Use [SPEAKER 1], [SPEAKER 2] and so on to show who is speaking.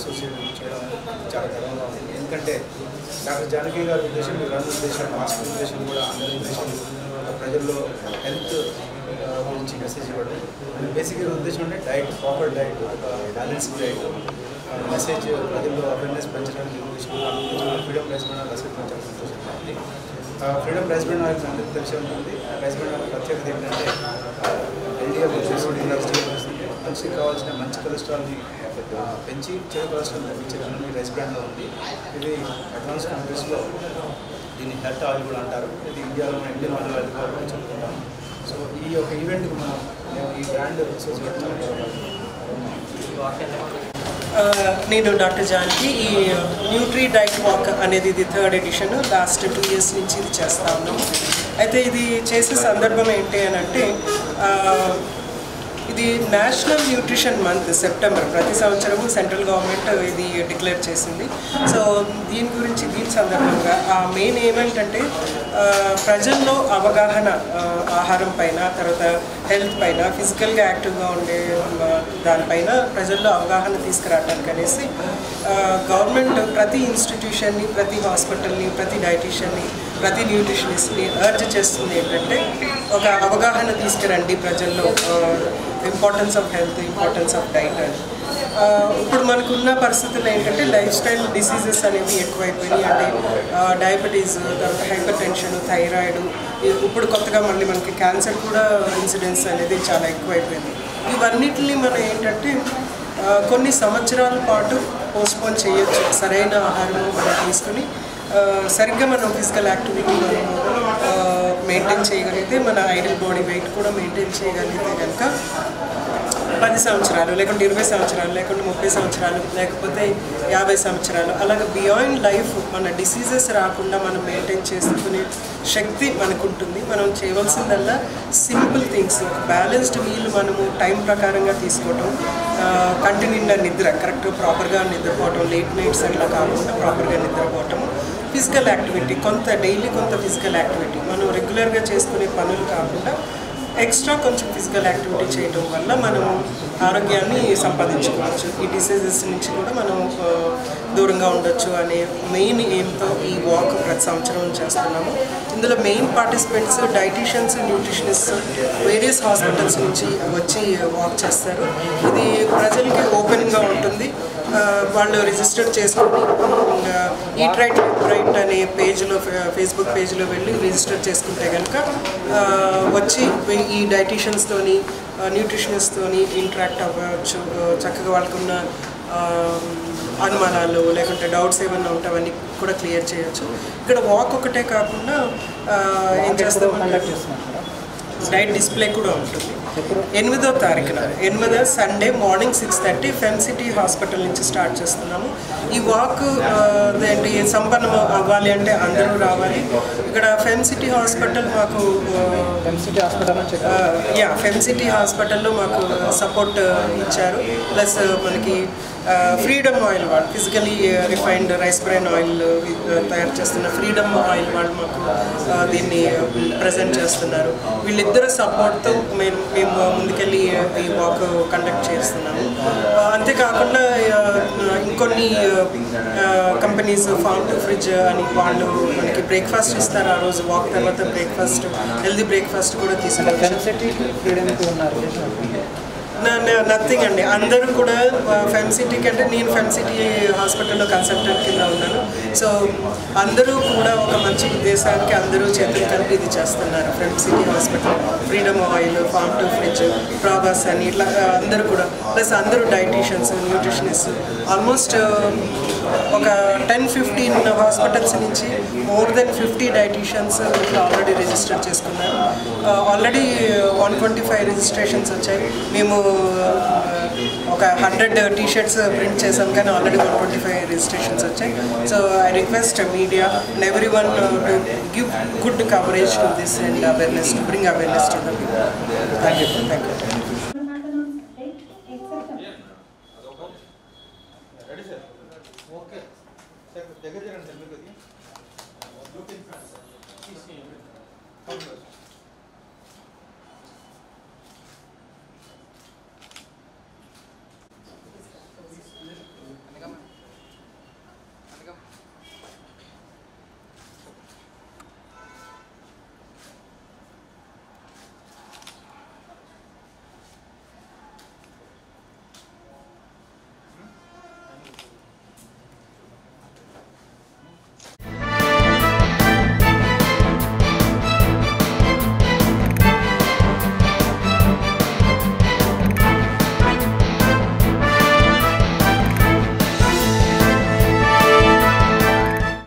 [SPEAKER 1] Associate చేయడం చాలా గర్వంగా ఉంది. ఎందుకంటే డాక్టర్ జానకి గారి ఉద్దేశం, రన్ ఉద్దేశం, హాస్పిటల్ ఉద్దేశం కూడా అందరి ఉద్దేశం ప్రజల్లో హెల్త్ గురించి మెసేజ్ ఇవ్వడం. బేసిక్గా ఉద్దేశం అంటే diet, proper diet, balanced diet message ప్రజల్లో అవేర్నెస్ పెంచడానికి ఫ్రీడమ్ రైస్ బ్రాండ్ ఆయిల్ చాలా సంతోషంగా ఉంది. ఫ్రీడమ్ రైస్ బ్రాండ్ ఆయిల్స్ అందరికీ తెలిసి ఉంటుంది. రైస్ బ్రాండ్ ఆయిల్ ప్రత్యేకత ఏంటంటే ఎల్డీఎల్ మనిషికి కావాల్సిన మంచి కొలెస్ట్రాల్ని పెంచి చెడు కొలెస్ట్రాల్ తగ్గించే అన్ని రైస్ బ్రాండ్లో ఉంది. ఇది అడ్వాన్స్ కంట్రీస్లో దీన్ని హెల్త్ ఆయిల్ కూడా అంటారు. ఇది ఇండియాలో ఇండియన్ ఆయిల్ కూడా చెప్పుకుంటాం. సో ఈ యొక్క ఈవెంట్కి మేము ఈ బ్రాండ్ అసోసియేట్
[SPEAKER 2] నేను డాక్టర్ జానకి. ఈ న్యూట్రీ డైట్ వాక్ అనేది ఇది 3rd ఎడిషన్. లాస్ట్ 2 years నుంచి ఇది చేస్తా ఉన్నాం. అయితే ఇది చేసే సందర్భం ఏంటి అని అంటే ఇది నేషనల్ న్యూట్రిషన్ మంత్ సెప్టెంబర్ ప్రతి సంవత్సరము సెంట్రల్ గవర్నమెంట్ ఇది డిక్లేర్ చేసింది. సో దీని సందర్భంగా మెయిన్ ఏమంటే ప్రజల్లో అవగాహన ఆహారం పైన, తర్వాత హెల్త్ పైన, ఫిజికల్గా యాక్టివ్గా ఉండే దానిపైన ప్రజల్లో అవగాహన తీసుకురావడానికి అనేసి గవర్నమెంట్ ప్రతి ఇన్స్టిట్యూషన్ని, ప్రతి హాస్పిటల్ని, ప్రతి డైటీషియన్ని, ప్రతి న్యూట్రిషనిస్ట్ని అర్జ్ చేస్తుంది ఏంటంటే ఒక అవగాహన తీసుకురండి ప్రజల్లో, importance of health, importance of diet అని. ఇప్పుడు మనకున్న పరిస్థితులు ఏంటంటే లైఫ్ స్టైల్ డిసీజెస్ అనేవి ఎక్కువైపోయినాయి. అంటే డయాబెటీస్, తర్వాత హైపర్ టెన్షన్, థైరాయిడ్, ఇప్పుడు కొత్తగా మళ్ళీ మనకి క్యాన్సర్ కూడా ఇన్సిడెన్స్ అనేది చాలా ఎక్కువైపోయింది. ఇవన్నిటిని మనం ఏంటంటే కొన్ని సంవత్సరాల పాటు పోస్ట్పోన్ చేయొచ్చు సరైన ఆహారం మనం తీసుకుని సరిగ్గా మనం ఫిజికల్ యాక్టివిటీ మనము మెయింటైన్ చేయగలిగితే, మన ఐడియల్ బాడీ వెయిట్ కూడా మెయింటైన్ చేయగలిగితే కనుక 10 సంవత్సరాలు, లేకుంటే 20 సంవత్సరాలు, లేకుంటే 30 సంవత్సరాలు, లేకపోతే 50 సంవత్సరాలు, అలాగే బియాండ్ లైఫ్ మన డిసీజెస్ రాకుండా మనం మెయింటైన్ చేసుకునే శక్తి మనకు ఉంటుంది. మనం చేయవలసిందల్లా సింపుల్ థింగ్స్, బ్యాలెన్స్డ్ మీల్ మనము టైం ప్రకారంగా తీసుకోవటం, కంటి నిండా నిద్ర, కరెక్ట్ ప్రాపర్గా నిద్రపోవటం, లేట్ నైట్స్ అట్లా కాకుండా ప్రాపర్గా నిద్రపోవటము, ఫిజికల్ యాక్టివిటీ డైలీ కొంత ఫిజికల్ యాక్టివిటీ, మనం రెగ్యులర్గా చేసుకునే పనులు కాకుండా ఎక్స్ట్రా కొంచెం ఫిజికల్ యాక్టివిటీ చేయడం వల్ల మనం ఆరోగ్యాన్ని సంపాదించుకోవచ్చు. ఈ డిసీజెస్ నుంచి కూడా మనం దూరంగా ఉండొచ్చు అనే మెయిన్ ఎయిమ్తో ఈ వాక్ ప్రతి సంవత్సరం చేస్తున్నాము. ఇందులో main participants dietitians, nutritionist various hospitals నుంచి వచ్చి వాక్ చేస్తారు. ఇది ప్రజలకి ఓపెన్గా ఉంటుంది. వాళ్ళు రిజిస్టర్ చేసుకుని ఈట్ రైట్ అనే పేజ్లో, ఫేస్బుక్ పేజ్లో వెళ్ళి రిజిస్టర్ చేసుకుంటే కనుక వచ్చి ఈ డైటీషియన్స్తోని, న్యూట్రిషనిస్ట్తోని ఇంటరాక్ట్ అవ్వచ్చు. చక్కగా వాళ్ళకున్న అనుమానాలు లేకుంటే డౌట్స్ ఏమైనా ఉంటే అవన్నీ కూడా క్లియర్ చేయొచ్చు. ఇక్కడ వాక్ ఒకటే కాకుండా ఏం చేస్తామంటే డైట్ డిస్ప్లే కూడా ఉంటుంది. 8వ తారీఖున 8వ Sunday morning 6:30 fem City hospital నుంచి స్టార్ట్ చేస్తున్నాము. ఈ వాక్ ఏంటి సంపన్నం అవ్వాలి అంటే అందరూ రావాలి. ఇక్కడ ఫెమ్ సిటీ హాస్పిటల్ మాకు ఫెమ్ సిటీ హాస్పిటల్లో మాకు సపోర్ట్ ఇచ్చారు. ప్లస్ మనకి ఫ్రీడమ్ ఆయిల్ వాళ్ళు, physically refined rice bran oil తయారు చేస్తున్న ఫ్రీడమ్ ఆయిల్ వాళ్ళు మాకు దీన్ని ప్రజెంట్ చేస్తున్నారు. వీళ్ళిద్దరు సపోర్ట్తో మేము ముందుకెళ్ళి ఈ వాక్ కండక్ట్ చేస్తున్నాము. అంతేకాకుండా ఇంకొన్ని కంపెనీస్, ఫార్మ్ టు ఫ్రిడ్జ్ అని వాళ్ళు మనకి బ్రేక్ఫాస్ట్ ఇస్తారు. ఆ రోజు వాక్ తర్వాత బ్రేక్ఫాస్ట్, హెల్దీ బ్రేక్ఫాస్ట్ కూడా తీసుకుంటారు. నథింగ్ అండి, అందరూ కూడా ఫెమ్ సిటీకి అంటే నేను ఫెమ్ సిటీ హాస్పిటల్లో కన్సల్టెంట్ కింద ఉన్నాను. సో అందరూ కూడా ఒక మంచి ఉద్దేశానికి అందరూ చేతులు కలిపి ఇది చేస్తున్నారు. Fem City Hospital, Freedom oil, farm to fridge, ప్రాబాస్ అని ఇట్లా అందరూ కూడా, ప్లస్ అందరూ డైటీషియన్స్, న్యూట్రిషనిస్ట్, ఆల్మోస్ట్ ఒక 10-15 హాస్పిటల్స్ నుంచి మోర్ దెన్ 50 డైటీషియన్స్ ఇట్లా ఆల్రెడీ రిజిస్టర్ చేసుకున్నారు. ఆల్రెడీ 125 రిజిస్ట్రేషన్స్ వచ్చాయి. మేము ఒక 100 టీ-షర్ట్స్ ప్రింట్ చేసాం, కానీ ఆల్రెడీ 125 రిజిస్ట్రేషన్స్ వచ్చాయి. So I request media and every one to give good coverage to this and awareness, to bring awareness to the people. Thank you.
[SPEAKER 1] దగ్గర